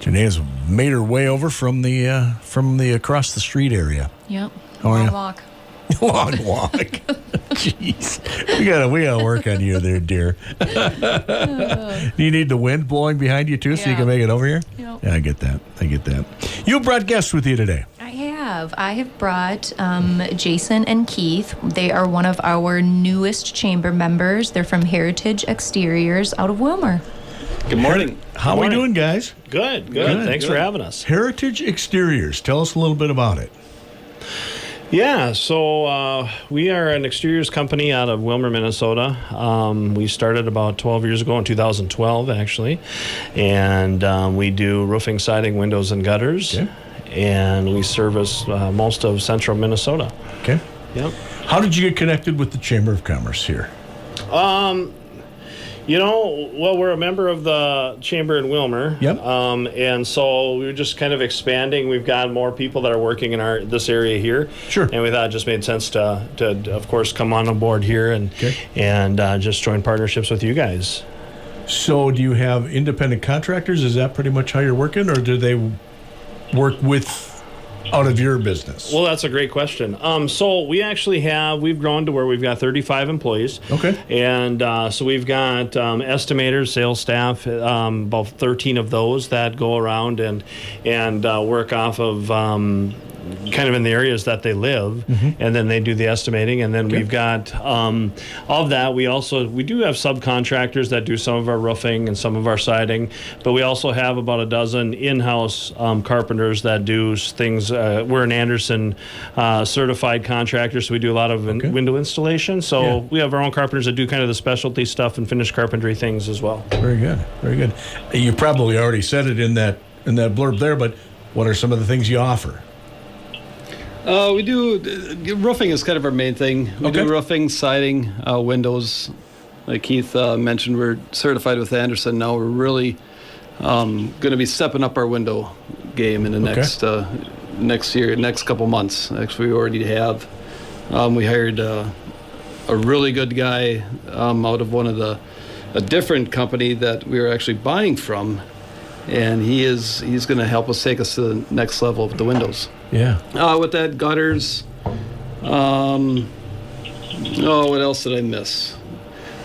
Janae's made her way over from the across the street area. Yep. How are you? Long walk. Long walk. Jeez. We gotta work on you there, dear. Do you need the wind blowing behind you too so you can make it over here? Yep. Yeah, I get that. You brought guests with you today. I have brought Jason and Keith. They are one of our newest chamber members. They're from Heritage Exteriors out of Wilmer. Good morning. How are we doing, guys? Good. Thanks for having us. Heritage Exteriors. Tell us a little bit about it. Yeah, so we are an exteriors company out of Wilmer, Minnesota. We started about 12 years ago in 2012, actually. And we do roofing, siding, windows, and gutters. Okay. And we service most of central Minnesota. Okay. Yep. How did you get connected with the Chamber of Commerce here? We're a member of the Chamber in Wilmer. Yep. And so we were just kind of expanding. We've got more people that are working in this area here. Sure. And we thought it just made sense to of course, come on board here and just join partnerships with you guys. So do you have independent contractors? Is that pretty much how you're working, or do they work out of your business? Well, that's a great question. So we've grown to where we've got 35 employees. Okay. And so we've got estimators, sales staff, about 13 of those that go around and work off of kind of in the areas that they live, and then they do the estimating. And then we've got of that, we do have subcontractors that do some of our roofing and some of our siding, but we also have about a dozen in-house carpenters that do things. We're an Anderson certified contractor, so we do a lot of window installation. So we have our own carpenters that do kind of the specialty stuff and finished carpentry things as well. Very good. You probably already said it in that blurb there, but what are some of the things you offer? We do roofing is kind of our main thing. We do roofing, siding, windows. Like Keith mentioned, we're certified with Anderson now. We're really going to be stepping up our window game in the next couple months. Actually, we already have. We hired a really good guy out of a different company that we were actually buying from, and he's going to help us take us to the next level of the windows. Yeah. With that, gutters. What else did I miss?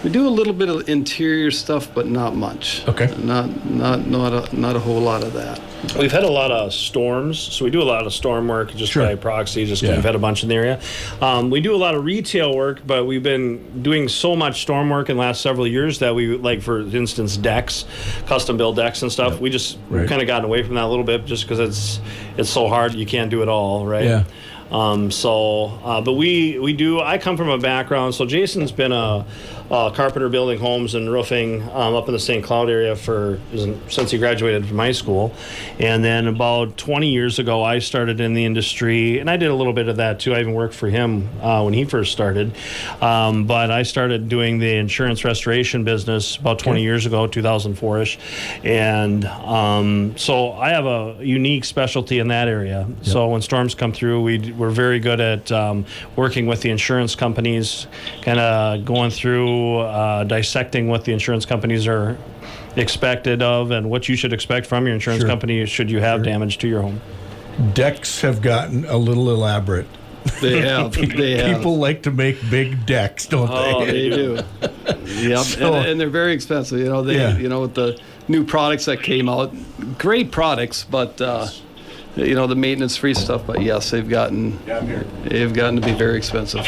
We do a little bit of interior stuff, but not much. Okay. Not a whole lot of that. We've had a lot of storms, so we do a lot of storm work just by proxy, just because we've had a bunch in the area. We do a lot of retail work, but we've been doing so much storm work in the last several years that we, like, for instance, decks, custom built decks and stuff. We just kind of gotten away from that a little bit just because it's so hard. You can't do it all, right? Yeah. But we do. I come from a background. So Jason's been a carpenter building homes and roofing up in the St. Cloud area since he graduated from high school, and then about 20 years ago I started in the industry, and I did a little bit of that too. I even worked for him when he first started, but I started doing the insurance restoration business about 20 years ago, 2004ish, and so I have a unique specialty in that area. So when storms come through, we're very good at working with the insurance companies, kind of going through dissecting what the insurance companies are expected of and what you should expect from your insurance company should you have damage to your home. Decks have gotten a little elaborate. They have. People like to make big decks, don't they? Oh, they do. Yep, and they're very expensive. With the new products that came out, great products, but the maintenance-free stuff. But yes, they've gotten to be very expensive.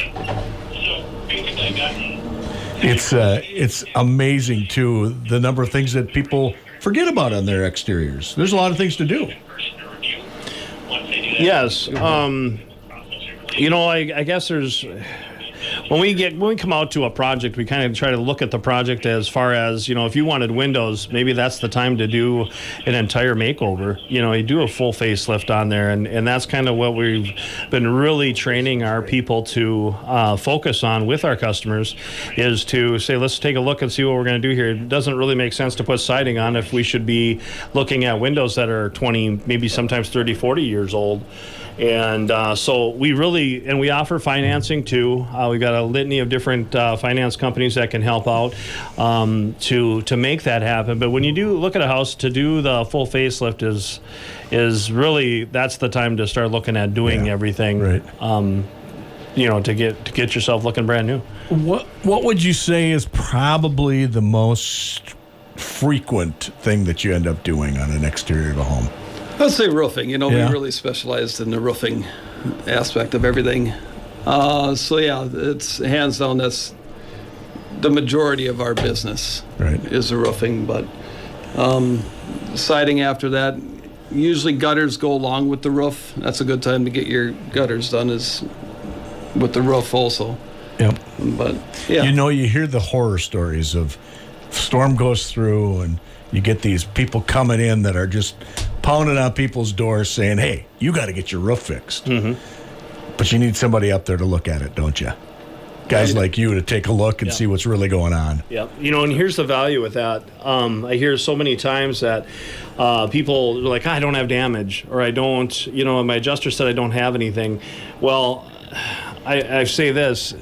It's amazing too, the number of things that people forget about on their exteriors. There's a lot of things to do. Yes. I guess there's when we come out to a project, we kind of try to look at the project as far as, if you wanted windows, maybe that's the time to do an entire makeover. You do a full facelift on there, and that's kind of what we've been really training our people to focus on with our customers, is to say, let's take a look and see what we're going to do here. It doesn't really make sense to put siding on if we should be looking at windows that are 20, maybe sometimes 30, 40 years old. And so we offer financing too. We've got a litany of different finance companies that can help out to make that happen. But when you do look at a house, to do the full facelift is really, that's the time to start looking at doing everything. Right. To get yourself looking brand new. What would you say is probably the most frequent thing that you end up doing on an exterior of a home? I'd say roofing. We Yeah. really specialized in the roofing aspect of everything. It's hands down, that's the majority of our business. Right. Is the roofing, but siding after that. Usually gutters go along with the roof. That's a good time to get your gutters done, is with the roof also. Yep. But yeah, You hear the horror stories of storm goes through and you get these people coming in that are just pounding on people's doors saying, hey, you got to get your roof fixed. Mm-hmm. But you need somebody up there to look at it, don't you? Guys like you to take a look and see what's really going on. Yeah. And here's the value with that. I hear so many times that people are like, I don't have damage, or I don't, my adjuster said I don't have anything. Well, I say this,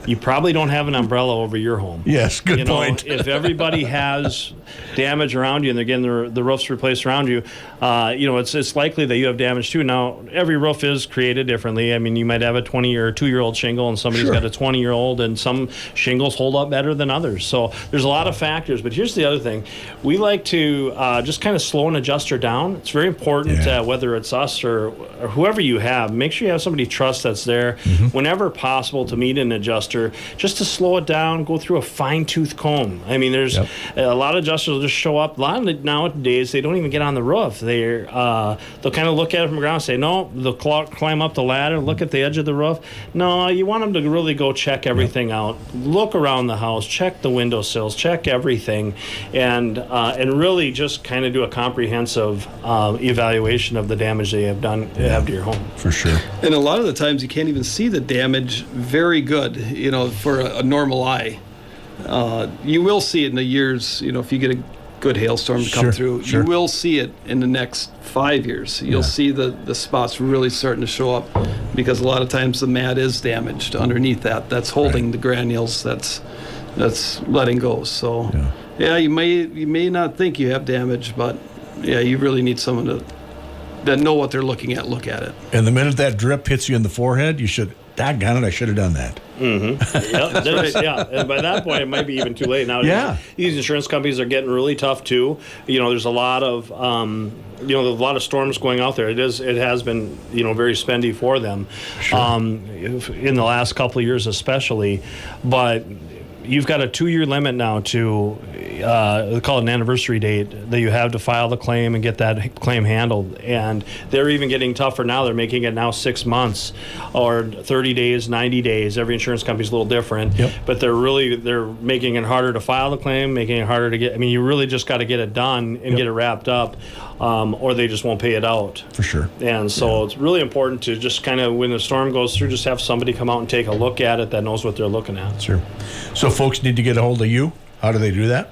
you probably don't have an umbrella over your home. Yes, good point. If everybody has damage around you and they're getting the roofs replaced around you, it's likely that you have damage too. Now, every roof is created differently. I mean, you might have a 20 or 2-year-old shingle and somebody's got a 20-year-old, and some shingles hold up better than others. So there's a lot of factors. But here's the other thing. We like to just kind of slow an adjuster down. It's very important, whether it's us or whoever you have, make sure you have somebody you trust that's there whenever possible to meet an adjuster, just to slow it down, go through a fine-tooth comb. I mean, there's a lot of adjusters will just show up. A lot of nowadays, they don't even get on the roof. They'll kind of look at it from the ground and say, no, they'll climb up the ladder, look at the edge of the roof. No, you want them to really go check everything out, look around the house, check the windowsills, check everything, and really just kind of do a comprehensive evaluation of the damage they have to your home. For sure. and a lot of the times you can't even see the damage very good, for a normal eye. You will see it in the years, if you get a good hailstorm to come through, you will see it in the next 5 years. You'll see the spots really starting to show up, because a lot of times the mat is damaged underneath that's holding the granules that's letting go. So you may not think you have damage, but you really need someone that know what they're looking at, look at it. And the minute that drip hits you in the forehead, you should, daggone it, I should have done that. Mm-hmm. And by that point, it might be even too late. Now, these insurance companies are getting really tough too. There's a lot of a lot of storms going out there. It has been very spendy for them in the last couple of years, especially. But you've got a 2-year limit now to they call it an anniversary date that you have to file the claim and get that claim handled. And they're even getting tougher now. They're making it now 6 months or 30 days, 90 days. Every insurance company's a little different. But they're making it harder to file the claim, making it harder to get. I mean, you really just got to get it done and get it wrapped up, or they just won't pay it out. For sure. And so it's really important to just kind of, when the storm goes through, just have somebody come out and take a look at it that knows what they're looking at. Sure. So folks need to get a hold of you. How do they do that?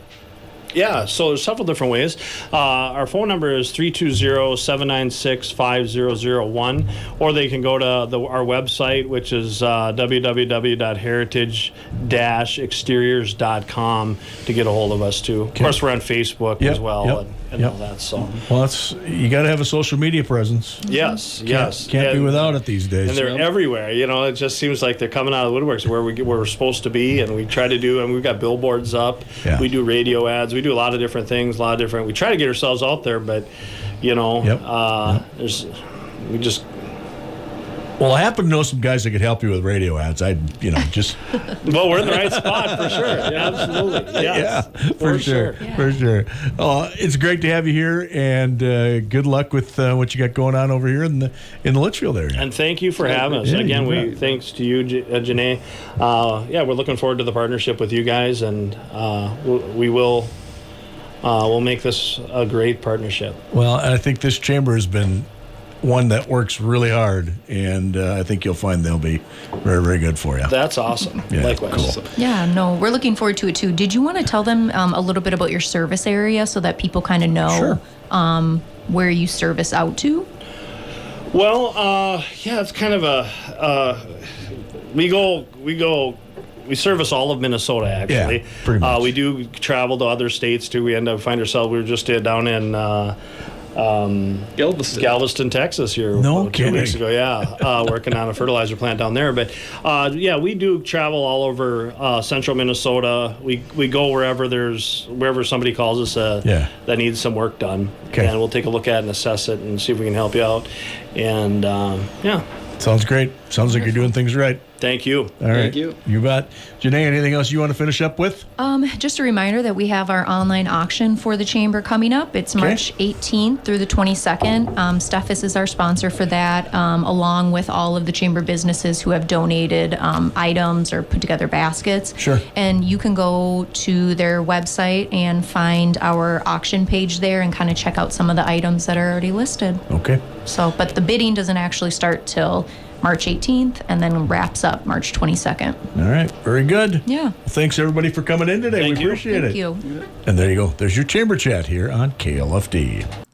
Yeah, so there's several different ways. Our phone number is 320-796-5001, or they can go to our website, which is www.heritage-exteriors.com to get a hold of us too. Of course, we're on Facebook as well and all that. So, well, you got to have a social media presence. Yes. Can't be without it these days. And they're everywhere. It just seems like they're coming out of the woodworks where we're supposed to be, and we try to do. And we've got billboards up. Yeah. We do radio ads. We do a lot of different things. We try to get ourselves out there, but Well, I happen to know some guys that could help you with radio ads. Well, we're in the right spot for sure. Yeah, absolutely. Yes, for sure. It's great to have you here, and good luck with what you got going on over here in the Litchfield area. And thank you for having us. Again, thanks to you, Janae. We're looking forward to the partnership with you guys, and we'll make this a great partnership. Well, I think this chamber has been one that works really hard, and I think you'll find they'll be very, very good for you. That's awesome. Likewise. Cool. Yeah, no, we're looking forward to it too. Did you want to tell them a little bit about your service area so that people kind of know where you service out to? Well, yeah, it's kind of a we service all of Minnesota actually. Yeah, pretty much. We do travel to other states too. We end up find ourselves. We were just down in Galveston, Texas here. No 2 kidding. weeks ago. Yeah, working on a fertilizer plant down there. But yeah, we do travel all over central Minnesota. We go wherever somebody calls us that needs some work done, Okay. and we'll take a look at it and assess it and see if we can help you out. And yeah, Sounds great. Sounds like you're doing things right. thank you. All right. Thank you. You bet. Janae, anything else you want to finish up with? Just a reminder that we have our online auction for the chamber coming up. It's March 18th through the 22nd. Steffes is our sponsor for that, along with all of the chamber businesses who have donated items or put together baskets. Sure. And you can go to their website and find our auction page there and kind of check out some of the items that are already listed. Okay. So, but the bidding doesn't actually start till March 18th and then wraps up March 22nd. All right. Very good. Yeah. Well, thanks everybody for coming in today. Thank we you. appreciate Thank it. you. And there you go. There's your chamber chat here on KLFD.